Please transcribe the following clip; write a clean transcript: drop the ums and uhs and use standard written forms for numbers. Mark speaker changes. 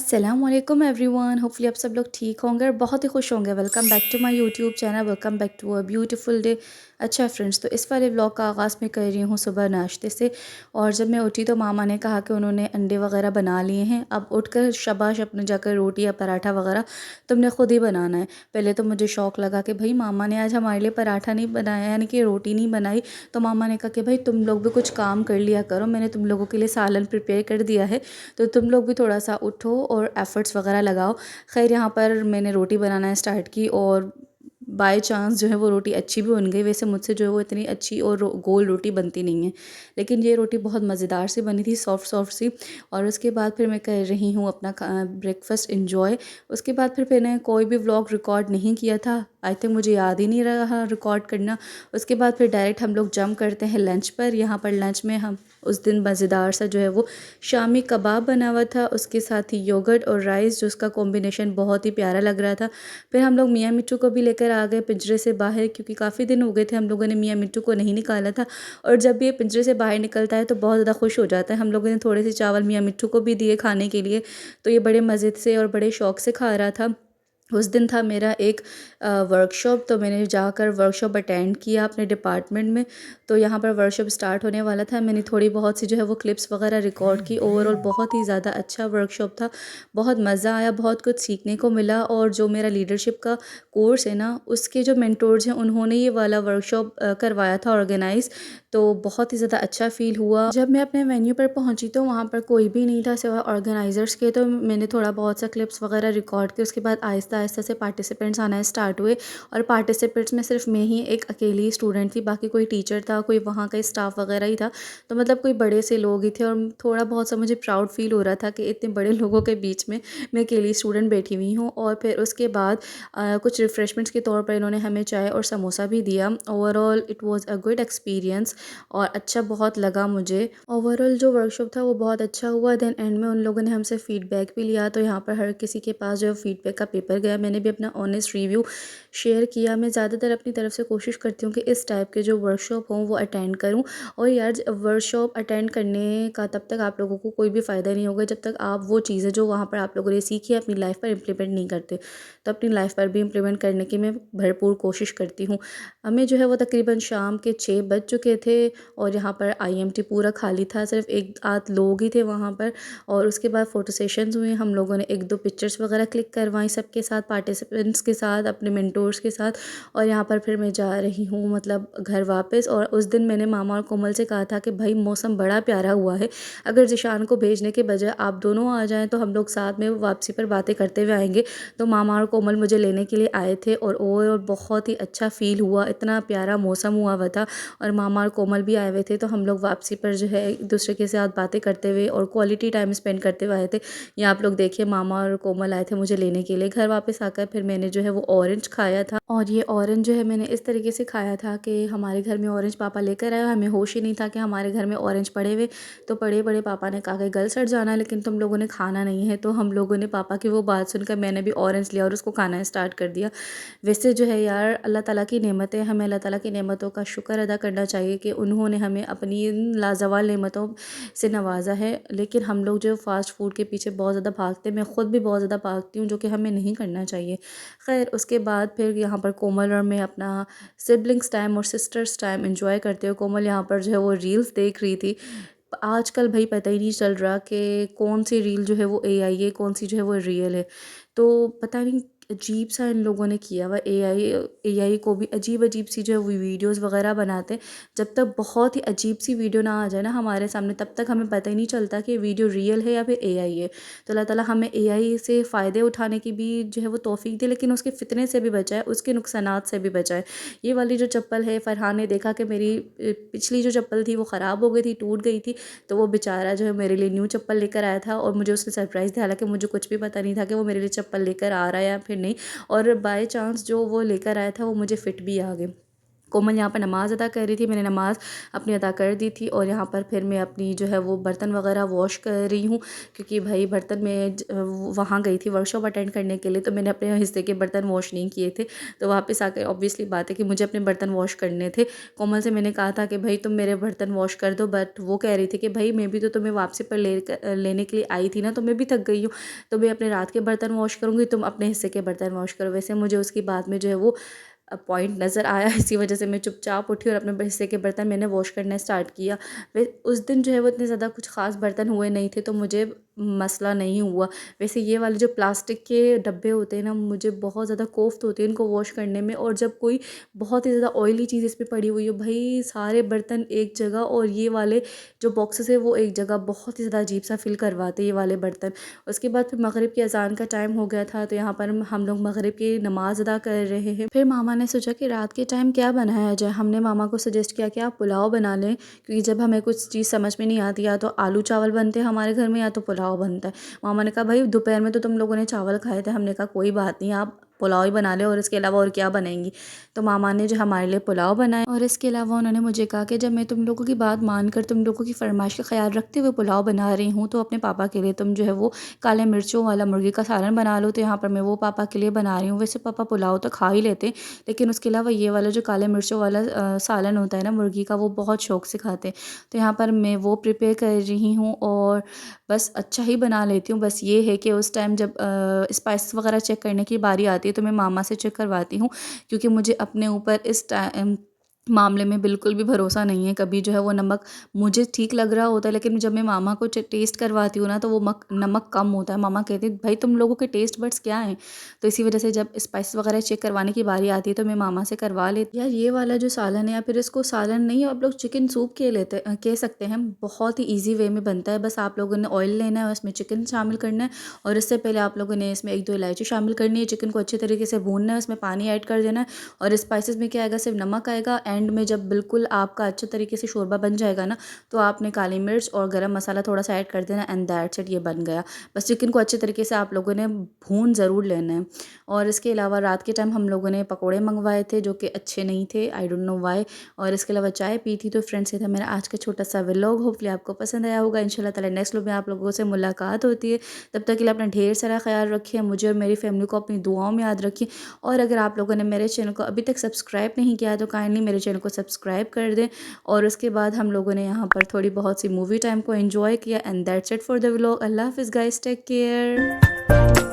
Speaker 1: अस्सलामुअलैकुम everyone, hopefully आप सब लोग ठीक होंगे और बहुत ही खुश होंगे। Welcome back to my YouTube channel, welcome back to a beautiful day. अच्छा फ्रेंड्स, तो इस वाले व्लॉग का आगाज़ मैं कर रही हूँ सुबह नाश्ते से। और जब मैं उठी तो मामा ने कहा कि उन्होंने अंडे वगैरह बना लिए हैं, अब उठकर शाबाश अपने जाकर रोटी या पराठा वगैरह तुमने खुद ही बनाना है। पहले तो मुझे शौक़ लगा कि भाई मामा ने आज हमारे लिए पराठा नहीं बनाया, यानी कि रोटी नहीं बनाई। तो मामा ने कहा कि भाई तुम लोग भी कुछ काम कर लिया करो, मैंने तुम लोगों के लिए सालन प्रिपेयर कर दिया है, तो तुम लोग भी थोड़ा सा उठो और एफ़र्ट्स वगैरह लगाओ। ख़ैर यहाँ पर मैंने रोटी बनाना स्टार्ट की और बाय चांस जो है वो रोटी अच्छी भी बन गई। वैसे मुझसे जो है वो इतनी अच्छी और गोल रोटी बनती नहीं है, लेकिन ये रोटी बहुत मज़ेदार सी बनी थी, सॉफ्ट सॉफ्ट सी। और उसके बाद फिर मैं कर रही हूँ अपना ब्रेकफास्ट इंजॉय। उसके बाद फिर मैंने कोई भी व्लॉग रिकॉर्ड नहीं किया था, आई थिंक मुझे याद ही नहीं रहा रिकॉर्ड करना। उसके बाद फिर डायरेक्ट हम लोग जंप करते हैं लंच पर। यहाँ पर लंच में हम उस दिन मज़ेदार सा जो है वो शामी कबाब बना हुआ था, उसके साथ ही योगर्ट और राइस, जो उसका कॉम्बिनेशन बहुत ही प्यारा लग रहा था। फिर हम लोग मियाँ मिट्टू को भी लेकर आ गए पिंजरे से बाहर, क्योंकि काफ़ी दिन हो गए थे हम लोगों ने मियाँ मिट्टू को नहीं निकाला था। और जब भी ये पिंजरे से बाहर निकलता है तो बहुत ज़्यादा खुश हो जाता है। हम लोगों ने थोड़े से चावल मियाँ मिट्टू को भी दिए खाने के लिए, तो ये बड़े मज़े से और बड़े शौक़ से खा रहा था। उस दिन था मेरा एक वर्कशॉप, तो मैंने जाकर वर्कशॉप अटेंड किया अपने डिपार्टमेंट में। तो यहाँ पर वर्कशॉप स्टार्ट होने वाला था, मैंने थोड़ी बहुत सी जो है वो क्लिप्स वगैरह रिकॉर्ड की। ओवरऑल बहुत ही ज़्यादा अच्छा वर्कशॉप था, बहुत मज़ा आया, बहुत कुछ सीखने को मिला। और जो मेरा लीडरशिप का कोर्स है ना, उसके जो मेंटोर्स हैं उन्होंने ये वाला वर्कशॉप करवाया था ऑर्गेनाइज़, तो बहुत ही ज़्यादा अच्छा फ़ील हुआ। जब मैं अपने वेन्यू पर पहुँची तो वहाँ पर कोई भी नहीं था सिवाय ऑर्गेनाइज़र्स के, तो मैंने थोड़ा बहुत सा क्लिप्स वगैरह रिकॉर्ड किए। उसके बाद आहिस्ता आहिस्ता से पार्टिसिपेंट्स आना स्टार्ट हुए, और पार्टिसिपेंट्स में सिर्फ मैं ही एक अकेली स्टूडेंट थी, बाकी कोई टीचर था, कोई वहाँ का स्टाफ वगैरह ही था। तो मतलब कोई बड़े से लोग ही थे, और थोड़ा बहुत सा मुझे प्राउड फील हो रहा था कि इतने बड़े लोगों के बीच में मैं अकेली स्टूडेंट बैठी हुई हूँ। और फिर उसके बाद कुछ रिफ़्रेशमेंट्स के तौर पर इन्होंने हमें चाय और समोसा भी दिया। Overall it was a good experience, और अच्छा बहुत लगा मुझे। ओवरऑल जो वर्कशॉप था वो बहुत अच्छा हुआ। देन एंड में उन लोगों ने हमसे फ़ीडबैक भी लिया, तो यहाँ पर हर किसी के पास जो फ़ीडबैक का पेपर गया। मैंने भी अपना ऑनेस्ट रिव्यू शेयर किया। मैं ज़्यादातर अपनी तरफ से कोशिश करती हूँ कि इस टाइप के जो वर्कशॉप हों वो अटेंड करूँ। और यार, वर्कशॉप अटेंड करने का तब तक आप लोगों को कोई भी फ़ायदा नहीं होगा जब तक आप वो चीज़ें जो वहाँ पर आप लोगों ने सीखी है अपनी लाइफ पर इम्प्लीमेंट नहीं करते। तो अपनी लाइफ पर भी इम्प्लीमेंट करने की मैं भरपूर कोशिश करती हूँ। हमें जो है वो तकरीबन शाम के 6 बज चुके थे, और यहाँ पर आईएमटी पूरा खाली था, सिर्फ एक आध लोग ही थे वहाँ पर। और उसके बाद फ़ोटो सेशंस हुए, हम लोगों ने 1-2 पिक्चर्स वगैरह क्लिक करवाई सबके साथ, पार्टिसिपेंट्स के साथ, अपने मेंटोर्स के साथ। और यहाँ पर फिर मैं जा रही हूँ मतलब घर वापस। और उस दिन मैंने मामा और कोमल से कहा था कि भाई मौसम बड़ा प्यारा हुआ है, अगर ज़िशान को भेजने के बजाय आप दोनों आ जाएँ तो हम लोग साथ में वापसी पर बातें करते हुए आएँगे। तो मामा और कोमल मुझे लेने के लिए आए थे, और ओवरऑल बहुत ही अच्छा फ़ील हुआ, इतना प्यारा मौसम हुआ हुआ था। और मामा और कोमल भी आए हुए थे, तो हम लोग वापसी पर जो है एक दूसरे के साथ बातें करते हुए और क्वालिटी टाइम स्पेंड करते हुए आए थे। ये आप लोग देखिए, मामा और कोमल आए थे मुझे लेने के लिए। घर वापस आकर फिर मैंने जो है वो ऑरेंज खाया था, और ये ऑरेंज जो है मैंने इस तरीके से खाया था कि हमारे घर में ऑरेंज पापा लेकर आए, हमें होश ही नहीं था कि हमारे घर में ऑरेंज पड़े हुए। तो बड़े बड़े पापा ने कहा कि गल सड़ जाना है, लेकिन तुम लोगों ने खाना नहीं है। तो हम लोगों ने पापा की वो बात सुनकर मैंने भी ऑरेंज लिया और उसको खाना स्टार्ट कर दिया। वैसे जो है यार, अल्लाह ताला की नेमत है, हमें अल्लाह ताला की नेमतों का शुक्र अदा करना चाहिए कि उन्होंने हमें अपनी इन लाजवाल नेमतों से नवाजा है। लेकिन हम लोग जो फ़ास्ट फूड के पीछे बहुत ज़्यादा भागते हैं, मैं ख़ुद भी बहुत ज़्यादा भागती हूँ, जो कि हमें नहीं करना चाहिए। खैर, उसके बाद फिर यहाँ पर कोमल और मैं अपना सिबलिंग्स टाइम और सिस्टर्स टाइम एंजॉय करते हुए, कोमल यहाँ पर जो है वो रील्स देख रही थी। आजकल भाई पता ही नहीं चल रहा कि कौन सी रील जो है वो एआई है, कौन सी जो है वो रियल है। तो पता नहीं अजीब सा इन लोगों ने किया हुआ। एआई को भी अजीब अजीब सी जो है वो वीडियोस वगैरह बनाते हैं। जब तक बहुत ही अजीब सी वीडियो ना आ जाए ना हमारे सामने, तब तक हमें पता ही नहीं चलता कि वीडियो रियल है या फिर एआई है। तो अल्लाह ताला हमें एआई से फ़ायदे उठाने की भी जो है वो तौफीक दे, लेकिन उसके फितने से भी बचाए, उसके नुकसानात से भी बचाए। ये वाली जो चप्पल है, फ़रहान ने देखा कि मेरी पिछली जो चप्पल थी वो ख़राब हो गई थी, टूट गई थी, तो वो बेचारा जो है मेरे लिए न्यू चप्पल लेकर आया था, और मुझे उसने सरप्राइज़ दिया। हालाँकि मुझे कुछ भी पता नहीं था कि वो मेरे लिए चप्पल लेकर आ रहा है या फिर नहीं, और बाय चांस जो वो लेकर आया था वो मुझे फिट भी आ गए। कोमल यहाँ पर नमाज़ अदा कर रही थी, मैंने नमाज़ अपनी अदा कर दी थी और यहाँ पर फिर मैं अपनी जो है वो बर्तन वगैरह वॉश कर रही हूँ, क्योंकि भाई बर्तन में वहाँ गई थी वर्कशॉप अटेंड करने के लिए, तो मैंने अपने हिस्से के बर्तन वॉश नहीं किए थे। तो वापस आकर ऑब्वियसली बात है कि मुझे अपने बर्तन वॉश करने थे। कोमल से मैंने कहा था कि भाई तुम मेरे बर्तन वॉश कर दो, बट वो कह रही थी कि भाई मैं भी तो तुम्हें वापसी पर लेने के लिए आई थी ना, तो मैं भी थक गई हूँ, तो मैं अपने रात के बर्तन वॉश करूँगी, तुम अपने हिस्से के बर्तन वॉश करो। वैसे मुझे उसकी बात में जो है वो पॉइंट नज़र आया, इसी वजह से मैं चुपचाप उठी और अपने हिस्से के बर्तन मैंने वॉश करना स्टार्ट किया। वे उस दिन जो है वो इतने ज़्यादा कुछ ख़ास बर्तन हुए नहीं थे, तो मुझे मसला नहीं हुआ। वैसे ये वाले जो प्लास्टिक के डब्बे होते हैं ना, मुझे बहुत ज़्यादा कोफ्त होती है इनको वॉश करने में, और जब कोई बहुत ही ज़्यादा ऑयली चीज़ इस पर पड़ी हुई हो, भाई सारे बर्तन एक जगह और ये वाले जो बॉक्सेस है वो एक जगह, बहुत ही ज़्यादा अजीब सा फील करवाते ये वाले बर्तन। उसके बाद फिर मगरिब की अज़ान का टाइम हो गया था, तो यहाँ पर हम लोग मगरिब की नमाज़ अदा कर रहे हैं। फिर मामा ने सोचा कि रात के टाइम क्या बनाया जाए। हमने मामा को सजेस्ट किया कि आप पुलाव बना लें, क्योंकि जब हमें कुछ चीज़ समझ में नहीं आती, या तो आलू चावल बनते हैं हमारे घर में या तो पुलाव बनता है। मामा ने कहा भाई दोपहर में तो तुम लोगों ने चावल खाए थे। हमने कहा कोई बात नहीं, आप पुलाव ही बना ले, और इसके अलावा और क्या बनाएंगी। तो मामा ने जो हमारे लिए पुलाव बनाया, और इसके अलावा उन्होंने मुझे कहा कि जब मैं तुम लोगों की बात मानकर तुम लोगों की फरमाइश का ख्याल रखते हुए पुलाव बना रही हूँ, तो अपने पापा के लिए तुम जो है वो काले मिर्चों वाला मुर्गी का सालन बना लो। तो यहाँ पर मैं वो पापा के लिए बना रही हूँ। वैसे पापा पुलाव तो खा ही लेते, लेकिन उसके अलावा ये वाला जो काले मिर्चों वाला सालन होता है ना मुर्गी का, वो बहुत शौक से खाते हैं। तो यहाँ पर मैं वो प्रिपेयर कर रही हूँ, और बस अच्छा ही बना लेती हूँ। बस ये है कि उस टाइम जब स्पाइसेस वगैरह चेक करने की बारी आती है, तो मैं मामा से चेक करवाती हूँ, क्योंकि मुझे अपने ऊपर इस टाइम मामले में बिल्कुल भी भरोसा नहीं है। कभी जो है वो नमक मुझे ठीक लग रहा होता है, लेकिन जब मैं मामा को टेस्ट करवाती हूँ ना, तो वो नमक कम होता है। मामा कहते हैं भाई तुम लोगों के टेस्ट बड्स क्या हैं। तो इसी वजह से जब स्पाइस वगैरह चेक करवाने की बारी आती है, तो मैं मामा से करवा लेती हूँ। यार ये वाला जो सालन है, या फिर इसको सालन नहीं, आप लोग चिकन सूप कह सकते हैं। बहुत ही ईजी वे में बनता है। बस आप लोगों ने ऑयल लेना है, उसमें चिकन शामिल करना है, और इससे पहले आप लोगों ने इसमें 1-2 इलायची शामिल करनी है। चिकन को अच्छे तरीके से भूनना है, उसमें पानी ऐड कर देना है, और स्पाइसेस में क्या आएगा, सिर्फ नमक आएगा। एंड में जब बिल्कुल आपका अच्छे तरीके से शोरबा बन जाएगा ना, तो आपने काली मिर्च और गरम मसाला थोड़ा सा ऐड कर देना, एंड दैट्स इट, ये बन गया। बस चिकन को अच्छे तरीके से आप लोगों ने भून ज़रूर लेना है। और इसके अलावा रात के टाइम हम लोगों ने पकौड़े मंगवाए थे, जो कि अच्छे नहीं थे, आई डोंट नो व्हाई। और इसके अलावा चाय पी थी। तो फ्रेंड्स, ये था मेरा आज का छोटा सा व्लॉग। होपफुली आपको पसंद आया होगा। इंशाल्लाह ताला नेक्स्ट व्लॉग में आप लोगों से मुलाकात होती है। तब तक के लिए अपना ढेर सारा ख्याल रखिए। मुझे और मेरी फैमिली को अपनी दुआओं में याद रखिए। और अगर आप लोगों ने मेरे चैनल को अभी तक सब्सक्राइब नहीं किया, तो काइंडली मेरे चैनल को सब्सक्राइब कर दें। और उसके बाद हम लोगों ने यहाँ पर थोड़ी बहुत सी मूवी टाइम को एंजॉय किया, and that's it for the vlog. अल्लाह हाफिज़ गाइस, टेक केयर।